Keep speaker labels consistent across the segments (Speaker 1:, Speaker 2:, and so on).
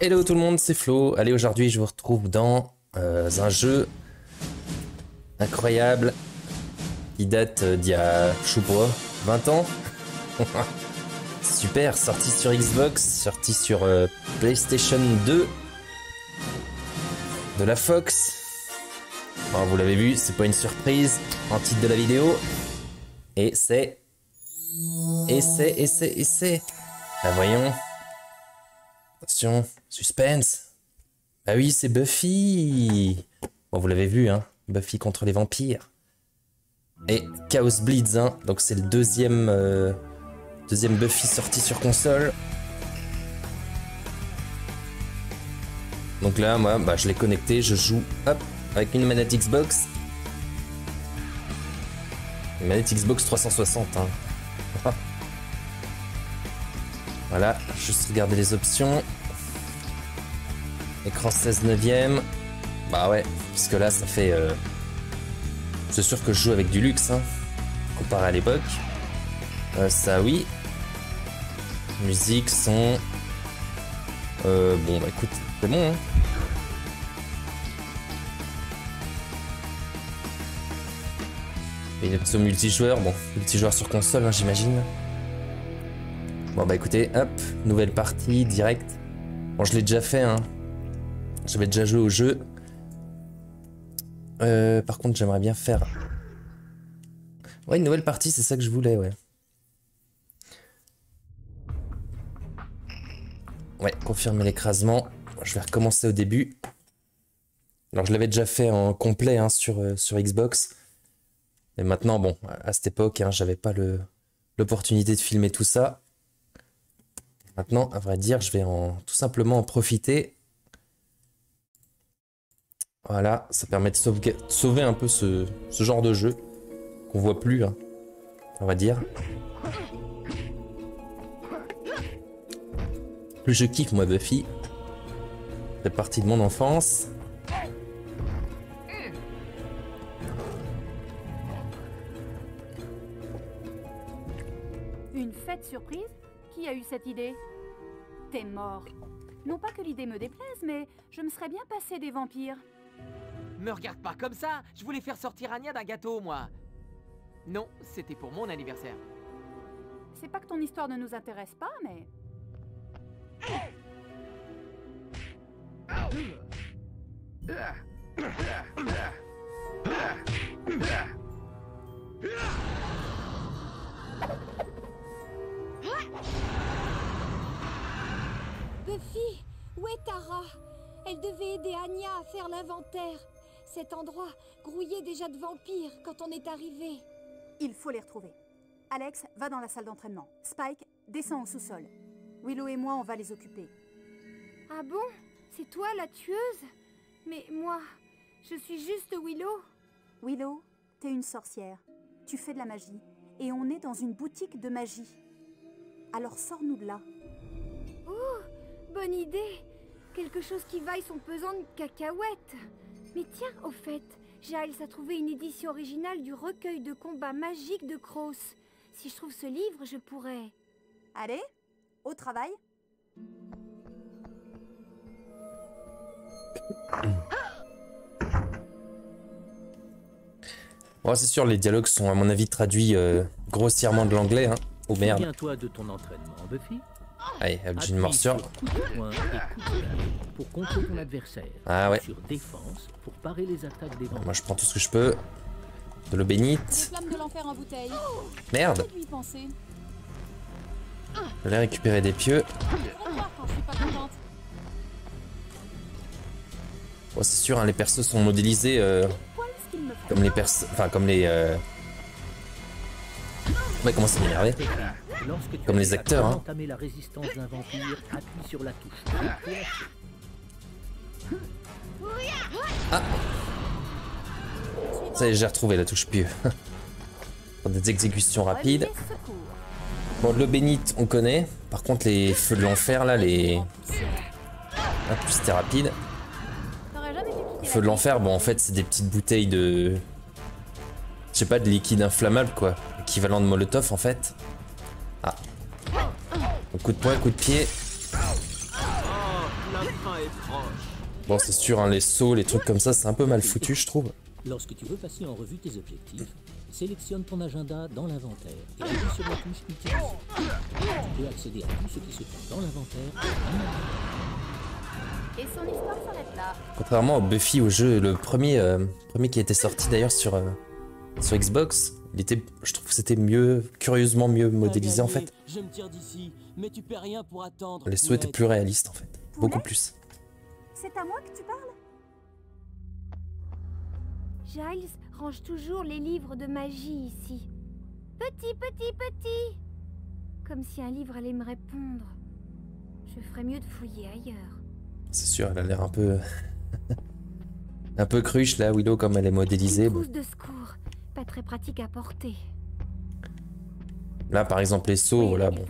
Speaker 1: Hello tout le monde, c'est Flo. Allez, aujourd'hui je vous retrouve dans un jeu incroyable qui date d'il y a, je sais pas, 20 ans. Super, sorti sur Xbox, sorti sur PlayStation 2 de la Fox. Bon, vous l'avez vu, c'est pas une surprise en titre de la vidéo. Et c'est... Ah, voyons. Attention, suspense. Ah oui, c'est Buffy. Bon, vous l'avez vu, hein. Buffy contre les vampires. Et Chaos Bleeds, hein. Donc c'est le deuxième Buffy sorti sur console. Donc là, moi, bah, je l'ai connecté, je joue, hop, avec une manette Xbox. Une manette Xbox 360, hein. Voilà, juste regarder les options. Écran 16/9. Bah ouais, puisque là ça fait... C'est sûr que je joue avec du luxe, hein, comparé à l'époque. Ça oui. Musique, son... bon bah écoute, c'est bon, hein. Et une option multijoueur, bon, multijoueur sur console, hein, j'imagine. Bon bah écoutez, hop, nouvelle partie, direct. Bon, je l'ai déjà fait, hein. J'avais déjà joué au jeu. Par contre, j'aimerais bien faire... Ouais, une nouvelle partie, c'est ça que je voulais, ouais. Ouais, confirmer l'écrasement. Je vais recommencer au début. Alors, je l'avais déjà fait en complet, hein, sur Xbox. Et maintenant, bon, à cette époque, hein, j'avais pas l'opportunité de filmer tout ça. Maintenant, à vrai dire, je vais tout simplement en profiter. Voilà, ça permet de sauver un peu ce genre de jeu qu'on voit plus, hein, on va dire. Plus je kiffe, moi, Buffy. Ça fait partie de mon enfance.
Speaker 2: Une fête surprise? Qui a eu cette idée? T'es mort. Non pas que l'idée me déplaise, mais je me serais bien passé des vampires.
Speaker 3: Me regarde pas comme ça. Je voulais faire sortir Anya d'un gâteau, moi. Non, c'était pour mon anniversaire.
Speaker 2: C'est pas que ton histoire ne nous intéresse pas, mais...
Speaker 4: Buffy, où est Tara? Elle devait aider Anya à faire l'inventaire. Cet endroit grouillait déjà de vampires quand on est arrivé.
Speaker 2: Il faut les retrouver. Alex, va dans la salle d'entraînement. Spike, descend au sous-sol. Willow et moi, on va les occuper.
Speaker 4: Ah bon? C'est toi la tueuse? Mais moi, je suis juste Willow.
Speaker 2: Willow, t'es une sorcière. Tu fais de la magie. Et on est dans une boutique de magie. Alors sors-nous de là.
Speaker 4: Oh, bonne idée. Quelque chose qui vaille son pesant de cacahuètes. Mais tiens, au fait, Giles a trouvé une édition originale du recueil de combat magique de Cross. Si je trouve ce livre, je pourrais...
Speaker 2: Allez, au travail.
Speaker 1: Bon, c'est sûr, les dialogues sont à mon avis traduits grossièrement de l'anglais, hein. Oh merde.
Speaker 5: Souviens-toi de ton entraînement, Buffy.
Speaker 1: Allez, j'ai une morsure.
Speaker 5: Pour contrer ton adversaire.
Speaker 1: Ah ouais.
Speaker 5: Sur défense pour parer les attaques des vampires.
Speaker 1: Moi je prends tout ce que je peux. De l'eau bénite.
Speaker 4: Flamme de l'enfer en bouteille.
Speaker 1: Merde. Je vais récupérer des pieux. Bon, c'est sûr, hein, les persos sont modélisés comme les persos... Enfin, comme les... Ouais, comment ça m'énerver. Comme les acteurs, hein.
Speaker 5: La résistance d'un vampire, appuie sur la touche.
Speaker 1: Ah. Ça y est, j'ai retrouvé la touche pieux. Pour des exécutions rapides. Bon, l'eau bénite, on connaît. Par contre, les feux de l'enfer, là, les... Ah, plus c'était rapide. Les feux de l'enfer, bon, en fait, c'est des petites bouteilles de... Je sais pas, de liquide inflammable, quoi. Équivalent de Molotov, en fait. Ah. Coup de poing, coup de pied.
Speaker 6: La fin est proche.
Speaker 1: Bon, c'est sûr, hein, les sauts, les trucs comme ça, c'est un peu mal foutu, je trouve.
Speaker 5: Lorsque tu veux passer en revue tes objectifs, sélectionne ton agenda dans l'inventaire et appuie sur la touche Utilisation. Tu peux accéder à tout ce qui se trouve dans l'inventaire.
Speaker 2: Et son histoire s'arrête là.
Speaker 1: Contrairement au Buffy, au jeu, le premier qui a été sorti d'ailleurs sur Xbox, je trouve que c'était mieux, curieusement mieux modélisé en fait.
Speaker 7: Je me tire d'ici, mais tu perds rien pour attendre.
Speaker 1: Les sauts étaient plus réalistes en fait, beaucoup plus.
Speaker 2: C'est à moi que tu parles?
Speaker 4: Giles range toujours les livres de magie ici. Petit, petit, petit. Comme si un livre allait me répondre. Je ferais mieux de fouiller ailleurs.
Speaker 1: C'est sûr, elle a l'air un peu... un peu cruche là, Willow, comme elle est modélisée.
Speaker 4: Une trousse de secours, pas très pratique à porter.
Speaker 1: Là, par exemple, les sauts, voilà, bon.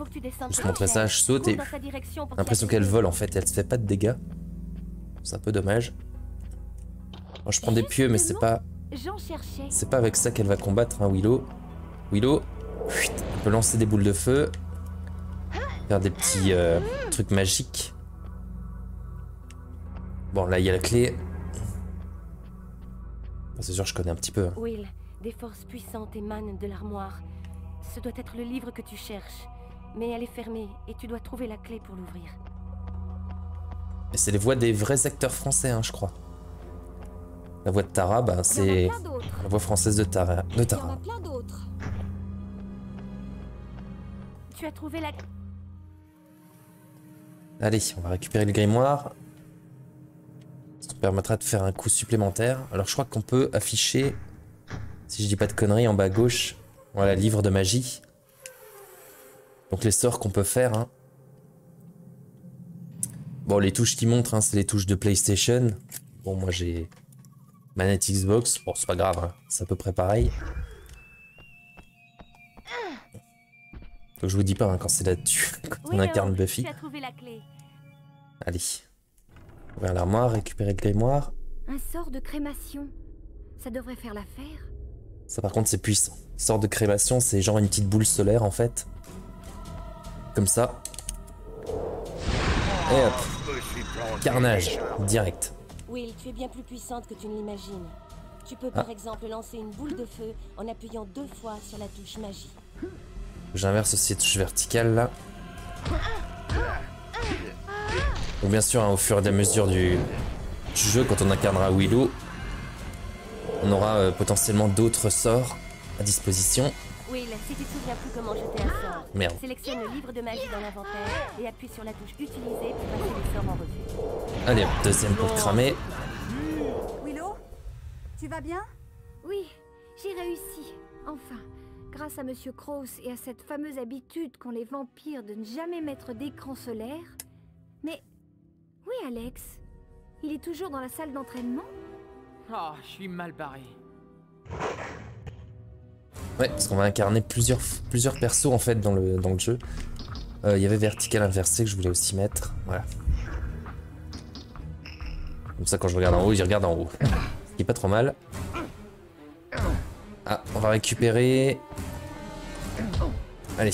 Speaker 1: Je te montrer ça, je saute et... j'ai l'impression qu'elle vole en fait, elle se fait pas de dégâts. C'est un peu dommage. Alors, je prends des pieux, mais c'est pas... c'est pas avec ça qu'elle va combattre, hein, Willow. Willow, on peut lancer des boules de feu. Faire des petits trucs magiques. Bon, là, il y a la clé. Bon, c'est sûr, je connais un petit peu. Hein.
Speaker 8: Will, des forces puissantes émanent de l'armoire. Ce doit être le livre que tu cherches. Mais elle est fermée et tu dois trouver la clé pour l'ouvrir.
Speaker 1: Et c'est les voix des vrais acteurs français, hein, je crois. La voix de Tara, bah, c'est la voix française de Tara.
Speaker 4: Il y en a plein d'autres.
Speaker 8: Tu as trouvé la...
Speaker 1: Allez, on va récupérer le grimoire. Ça nous permettra de faire un coup supplémentaire. Alors je crois qu'on peut afficher, si je dis pas de conneries, en bas à gauche, voilà, livre de magie. Donc les sorts qu'on peut faire. Hein. Bon, les touches qui montrent, hein, c'est les touches de PlayStation. Bon, moi j'ai manette Xbox. Bon, c'est pas grave, hein, c'est à peu près pareil. Donc je vous dis pas hein, quand c'est là-dessus, quand on incarne Buffy.
Speaker 8: Tu as trouvé la clé.
Speaker 1: Allez. Ouvrir l'armoire, récupérer le grimoire.
Speaker 4: Un sort de crémation. Ça devrait faire l'affaire.
Speaker 1: Ça par contre c'est puissant. Sort de crémation, c'est genre une petite boule solaire en fait. Comme ça. Et hop. Carnage, direct.
Speaker 8: Will, tu es bien plus puissante que tu ne l'imagines. Tu peux par exemple lancer une boule de feu en appuyant 2 fois sur la touche magie.
Speaker 1: J'inverse aussi les touches verticales là. Ou bien sûr, hein, au fur et à mesure du jeu, quand on incarnera Willow, on aura potentiellement d'autres sorts à disposition.
Speaker 8: Will, si tu te souviens plus comment jeter un sort,
Speaker 1: merde.
Speaker 8: Sélectionne le livre de magie dans l'inventaire et appuie sur la touche utilisée pour passer les sorts en revue.
Speaker 1: Allez, deuxième pour cramer.
Speaker 2: Willow, tu vas bien?
Speaker 4: Oui, j'ai réussi. Enfin, grâce à Monsieur Krauss et à cette fameuse habitude qu'ont les vampires de ne jamais mettre d'écran solaire. Mais... oui, Alex. Il est toujours dans la salle d'entraînement?
Speaker 3: Oh, je suis mal barré.
Speaker 1: Ouais, parce qu'on va incarner plusieurs persos en fait dans le jeu. Il y avait vertical inversé que je voulais aussi mettre. Voilà. Comme ça, quand je regarde en haut, il regarde en haut. Ce qui est pas trop mal. Ah, on va récupérer... Allez.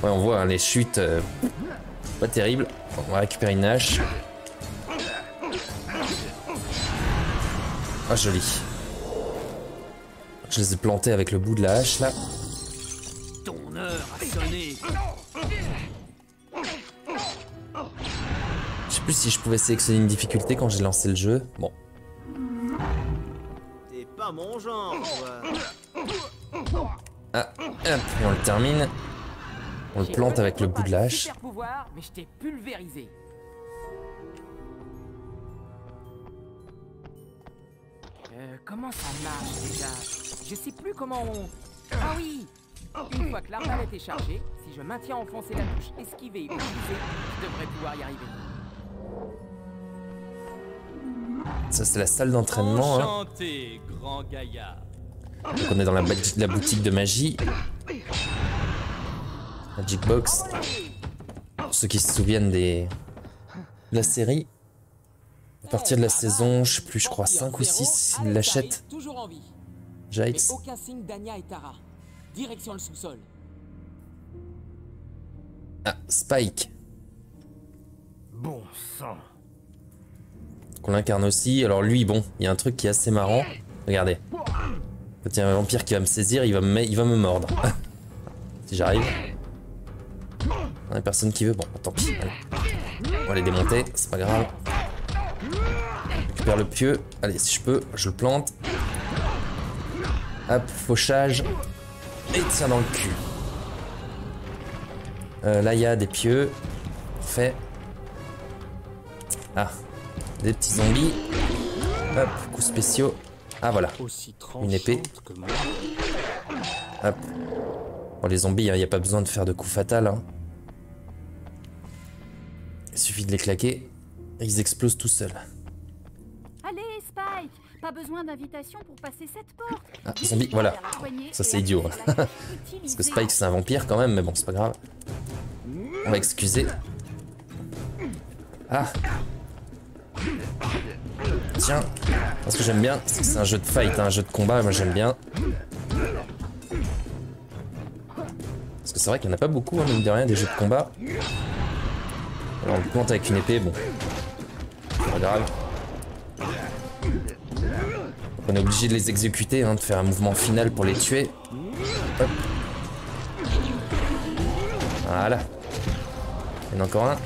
Speaker 1: Ouais, on voit hein, les chutes pas terribles. On va récupérer une hache. Ah, joli. Je les ai plantés avec le bout de la hache là.
Speaker 6: Ton heure a sonné.
Speaker 1: Je sais plus si je pouvais sélectionner une difficulté quand j'ai lancé le jeu. Bon.
Speaker 6: T'es pas mon genre,
Speaker 1: Ah, hop, et on le termine. On le plante avec le bout de la hache.
Speaker 3: Super pouvoir, mais je t'ai pulvérisé. Comment ça marche déjà? Je sais plus comment on... Ah oui! Une fois que l'arbalète est chargée, si je maintiens enfoncé la touche esquiver ou viser, je devrais pouvoir y arriver.
Speaker 1: Ça c'est la salle d'entraînement.
Speaker 7: Enchanté, grand gaillard.
Speaker 1: Donc on est dans la boutique de magie. Magic Box. Pour ceux qui se souviennent de la série. À partir de la saison, je sais plus, je crois 5 ou 6, il l'achète.
Speaker 3: Toujours en vie.
Speaker 1: Giles.
Speaker 3: Mais aucun signe d'Anya et Tara. Direction le sous-sol.
Speaker 1: Ah, Spike.
Speaker 6: Bon sang.
Speaker 1: Qu'on l'incarne aussi. Alors lui, bon, il y a un truc qui est assez marrant. Regardez. Quand il y a un vampire qui va me saisir, il va me mordre. Si j'arrive. Il y a personne qui veut. Bon, tant pis. Allez. On va les démonter, c'est pas grave. Je récupère le pieu. Allez, si je peux, je le plante. Hop, fauchage. Et tiens dans le cul. Là, il y a des pieux. Fait. Ah, des petits zombies. Hop, coups spéciaux. Ah, voilà. Une épée. Hop. Bon, les zombies, il n'y a pas besoin de faire de coups fatals. Hein. Il suffit de les claquer. Et ils explosent tout seuls.
Speaker 2: Allez, Spike, pas besoin d'invitation pour passer cette porte.
Speaker 1: Ah, zombie, voilà. Ça, c'est idiot. Hein. Parce que Spike, c'est un vampire quand même, mais bon, c'est pas grave. On va excuser. Ah. Tiens. Ce que j'aime bien, c'est que c'est un jeu de fight, un jeu de combat. Moi, j'aime bien. Parce que c'est vrai qu'il n'y en a pas beaucoup, hein, mine de rien, des jeux de combat. Alors, on le plante avec une épée, bon. C'est pas grave. Donc, on est obligé de les exécuter, hein, de faire un mouvement final pour les tuer. Hop. Voilà. Il y en a encore un.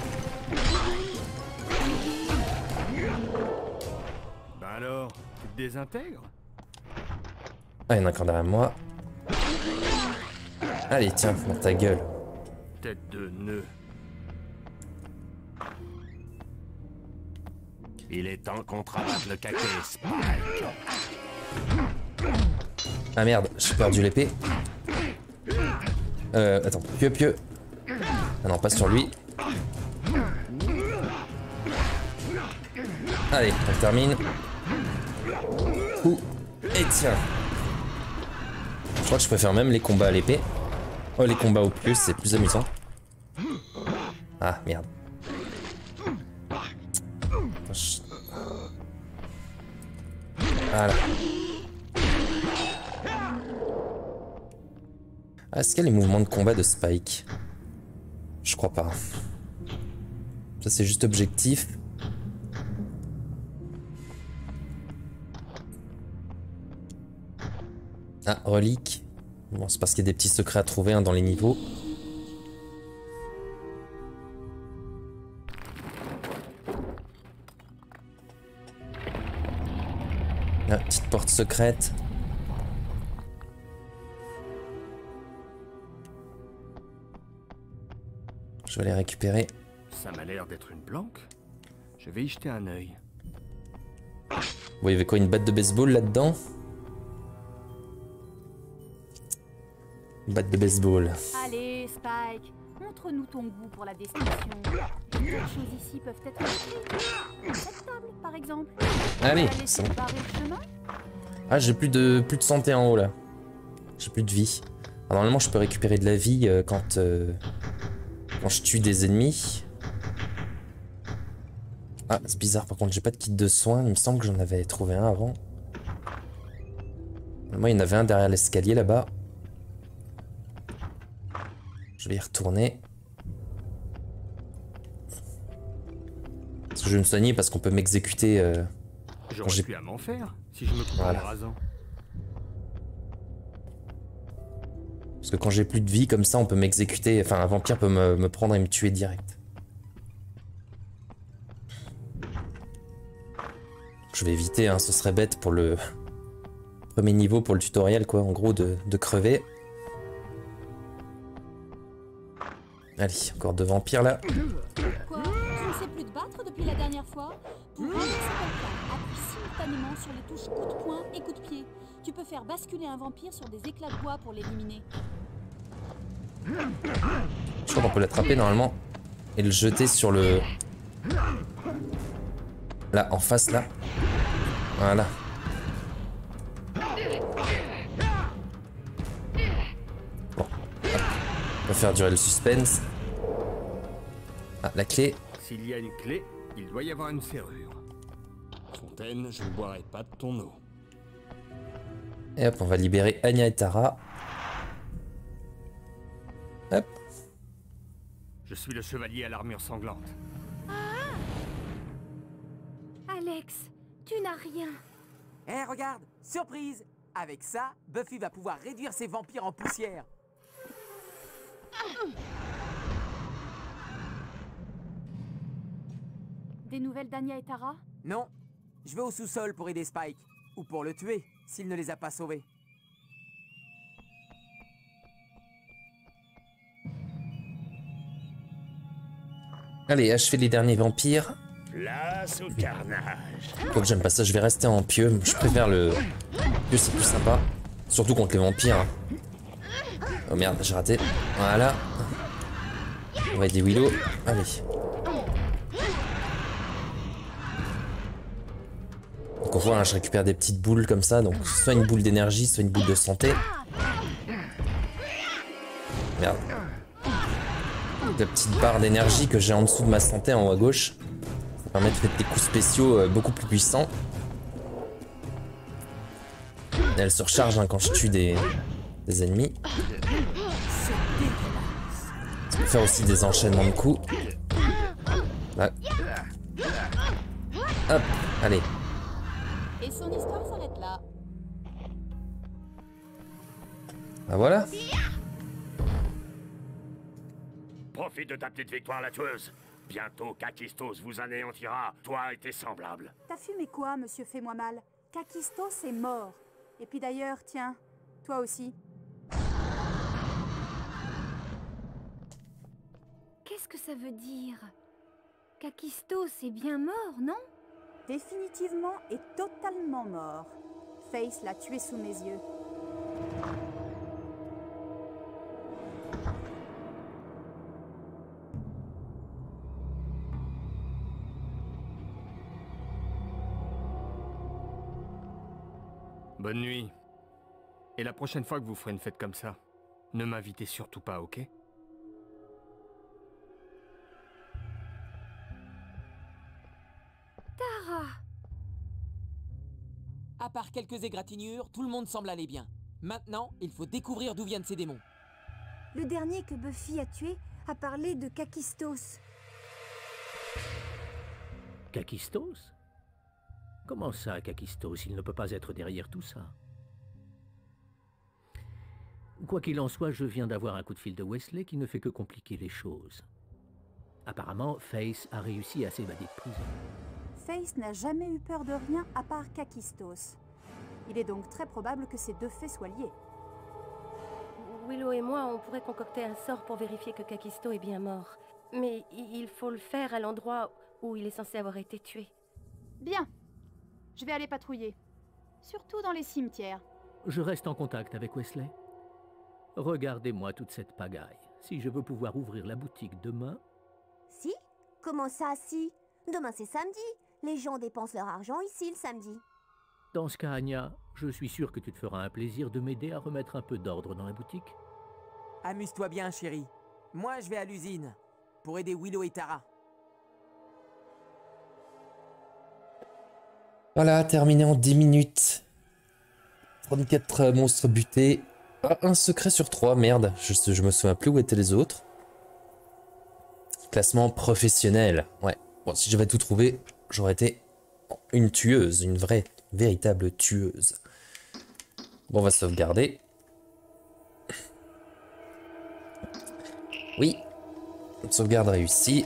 Speaker 6: Ben alors, tu te désintègres?
Speaker 1: Ah, il y en a encore derrière moi. Allez, tiens, dans ta gueule.
Speaker 6: Tête de nœud. Il est temps qu'on travaille le caquet, Spike.
Speaker 1: Ah merde, j'ai perdu l'épée. Attends, pieu. Ah non, pas sur lui. Allez, on termine. Ouh, et tiens. Je crois que je préfère même les combats à l'épée. Oh, les combats au plus, c'est plus amusant. Ah, merde. Voilà. Ah, est-ce qu'il y a les mouvements de combat de Spike? Je crois pas. Ça, c'est juste objectif. Ah, relique. Bon, c'est parce qu'il y a des petits secrets à trouver hein, dans les niveaux. La petite porte secrète. Je vais les récupérer.
Speaker 6: Ça m'a l'air d'être une planque. Je vais y jeter un œil.
Speaker 1: Vous voyez quoi, une batte de baseball là-dedans? Une batte de baseball.
Speaker 2: Allez, Spike, montre-nous ton goût pour la description. Les choses ici peuvent être écrites. Cette table, par exemple.
Speaker 1: Allez, c'est bon. Ah, j'ai plus de santé en haut là. J'ai plus de vie. Alors, normalement, je peux récupérer de la vie quand je tue des ennemis. Ah, c'est bizarre, par contre, j'ai pas de kit de soins. Il me semble que j'en avais trouvé un avant. Moi, il y en avait un derrière l'escalier là-bas. Je vais y retourner. Parce que je vais me soigner parce qu'on peut m'exécuter.
Speaker 6: J'aurais pu à m'en faire si je me prends en rasant.
Speaker 1: Parce que quand j'ai plus de vie comme ça, on peut m'exécuter. Enfin, un vampire peut me prendre et me tuer direct. Je vais éviter, hein, ce serait bête pour le premier niveau, pour le tutoriel, quoi, en gros, de crever. Allez, encore deux vampires là.
Speaker 9: Quoi? Tu ne sais plus te battre depuis la dernière fois? Pour renverser quelqu'un, appuie simultanément sur les touches coup de poing et coup de pied. Tu peux faire basculer un vampire sur des éclats de bois pour l'éliminer.
Speaker 1: Je crois qu'on peut l'attraper normalement et le jeter sur le... Là, en face, là. Voilà. Bon. On va faire durer le suspense. Ah, la clé.
Speaker 6: S'il y a une clé, il doit y avoir une serrure. Fontaine, je ne boirai pas de ton eau.
Speaker 1: Et hop, on va libérer Anya et Tara. Hop.
Speaker 6: Je suis le chevalier à l'armure sanglante.
Speaker 4: Ah, Alex, tu n'as rien.
Speaker 3: Eh, regarde, surprise! Avec ça, Buffy va pouvoir réduire ses vampires en poussière.
Speaker 9: Des nouvelles d'Anya et Tara?
Speaker 3: Non, je vais au sous-sol pour aider Spike. Ou pour le tuer, s'il ne les a pas sauvés.
Speaker 1: Allez, achever les derniers vampires.
Speaker 10: Place au carnage.
Speaker 1: Quoique j'aime pas ça, je vais rester en pieux. Je préfère le pieux, c'est plus sympa. Surtout contre les vampires. Hein. Oh merde, j'ai raté. Voilà. On va aider Willow. Allez. Donc on voit, hein, je récupère des petites boules comme ça. Donc soit une boule d'énergie, soit une boule de santé. Merde. La petite barre d'énergie que j'ai en dessous de ma santé en haut à gauche. Ça permet de faire des coups spéciaux beaucoup plus puissants. Et elle se recharge hein, quand je tue des ennemis. Ça peut faire aussi des enchaînements de coups. Là. Hop, allez.
Speaker 9: Et son histoire s'arrête là.
Speaker 1: Bah voilà.
Speaker 10: Profite de ta petite victoire, la tueuse. Bientôt, Kakistos vous anéantira, toi et tes semblables.
Speaker 2: T'as fumé quoi, monsieur Fais-moi mal? Kakistos est mort. Et puis d'ailleurs, tiens, toi aussi.
Speaker 4: Qu'est-ce que ça veut dire? Kakistos est bien mort, non?
Speaker 2: Définitivement et totalement mort. Face l'a tué sous mes yeux.
Speaker 6: Bonne nuit. Et la prochaine fois que vous ferez une fête comme ça, ne m'invitez surtout pas, ok?
Speaker 4: Tara!
Speaker 3: À part quelques égratignures, tout le monde semble aller bien. Maintenant, il faut découvrir d'où viennent ces démons.
Speaker 4: Le dernier que Buffy a tué a parlé de Kakistos.
Speaker 5: Kakistos? Comment ça, Kakistos? Il ne peut pas être derrière tout ça. Quoi qu'il en soit, je viens d'avoir un coup de fil de Wesley qui ne fait que compliquer les choses. Apparemment, Face a réussi à s'évader de prison.
Speaker 2: Face n'a jamais eu peur de rien à part Kakistos. Il est donc très probable que ces deux faits soient liés.
Speaker 8: Willow et moi, on pourrait concocter un sort pour vérifier que Kakisto est bien mort. Mais il faut le faire à l'endroit où il est censé avoir été tué.
Speaker 9: Bien. Je vais aller patrouiller. Surtout dans les cimetières.
Speaker 5: Je reste en contact avec Wesley. Regardez-moi toute cette pagaille. Si je veux pouvoir ouvrir la boutique demain...
Speaker 11: Si? Comment ça, si? Demain c'est samedi. Les gens dépensent leur argent ici le samedi.
Speaker 5: Dans ce cas, Anya, je suis sûr que tu te feras un plaisir de m'aider à remettre un peu d'ordre dans la boutique.
Speaker 3: Amuse-toi bien, chérie. Moi, je vais à l'usine pour aider Willow et Tara.
Speaker 1: Voilà, terminé en 10 minutes. 34 monstres butés. Ah, un secret sur 3, merde. Je me souviens plus où étaient les autres. Classement professionnel. Ouais. Bon, si j'avais tout trouvé, j'aurais été une tueuse. Une vraie, véritable tueuse. Bon, on va sauvegarder. Oui. Sauvegarde réussie.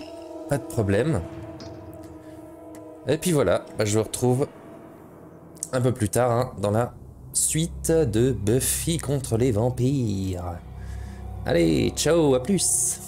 Speaker 1: Pas de problème. Et puis voilà, je vous retrouve un peu plus tard hein, dans la suite de Buffy contre les vampires. Allez, ciao, à plus!